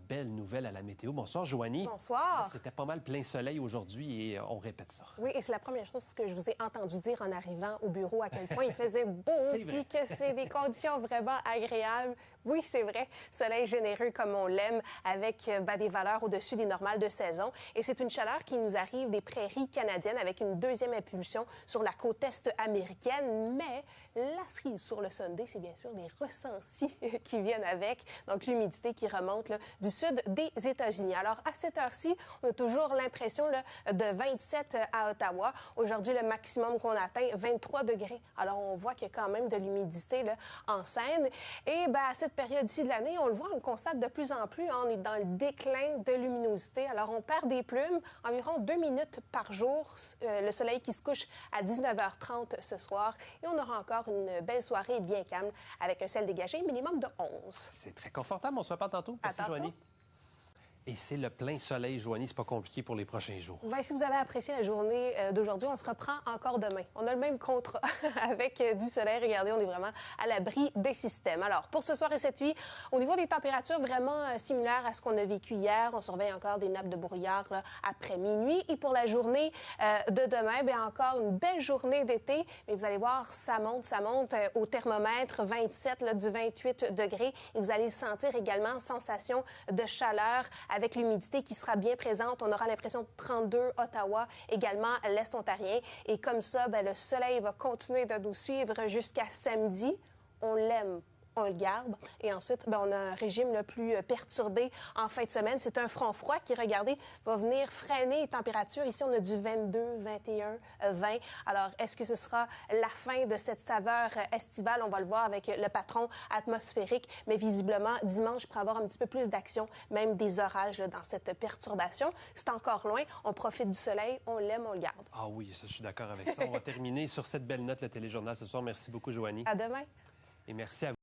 belle nouvelle à la météo. Bonsoir, Joanie. Bonsoir. C'était pas mal plein soleil aujourd'hui et on répète ça. Oui, et c'est la première chose que je vous ai entendu dire en arrivant au bureau, à quel point il faisait beau et que c'est des conditions vraiment agréables. Oui, c'est vrai, soleil généreux comme on l'aime, avec des valeurs au-dessus des normales de saison. Et c'est une chaleur qui nous arrive des prairies canadiennes avec une deuxième impulsion sur la côte est américaine. Mais la cerise sur le Sunday, c'est bien sûr les ressentis qui viennent avec, donc l'humidité qui remonte là, du sud des États-Unis. Alors, à cette heure-ci, on a toujours l'impression de 27 à Ottawa. Aujourd'hui, le maximum qu'on atteint, 23 degrés. Alors, on voit qu'il y a quand même de l'humidité en scène. Et à cette période-ci de l'année, on le voit, on le constate de plus en plus, on est dans le déclin de luminosité. Alors, on perd des plumes, environ 2 minutes par jour. Le soleil qui se couche à 19h30 ce soir. Et on aura encore une belle soirée bien calme avec un ciel dégagé, minimum de 11. C'est très confortable. On se reparle tantôt. Merci, Joanie. Et c'est le plein soleil, Joanie. C'est pas compliqué pour les prochains jours. Bien, si vous avez apprécié la journée d'aujourd'hui, on se reprend encore demain. On a le même contrat avec du soleil. Regardez, on est vraiment à l'abri des systèmes. Alors, pour ce soir et cette nuit, au niveau des températures vraiment similaires à ce qu'on a vécu hier, on surveille encore des nappes de brouillard là, après minuit. Et pour la journée de demain, bien encore une belle journée d'été. Mais vous allez voir, ça monte au thermomètre, 27, là, du 28 degrés. Et vous allez sentir également sensation de chaleur avec l'humidité qui sera bien présente. On aura l'impression de 32, Ottawa, également l'Est ontarien. Et comme ça, le soleil va continuer de nous suivre jusqu'à samedi. On l'aime. On le garde. Et ensuite, on a un régime le plus perturbé en fin de semaine. C'est un front froid qui, regardez, va venir freiner les températures. Ici, on a du 22, 21, 20. Alors, est-ce que ce sera la fin de cette saveur estivale? On va le voir avec le patron atmosphérique. Mais visiblement, dimanche, il pourrait y avoir un petit peu plus d'action, même des orages là, dans cette perturbation. C'est encore loin. On profite du soleil. On l'aime, on le garde. Ah oui, ça, je suis d'accord avec ça. On va terminer sur cette belle note, le téléjournal ce soir. Merci beaucoup, Joanie. À demain. Et merci à vous.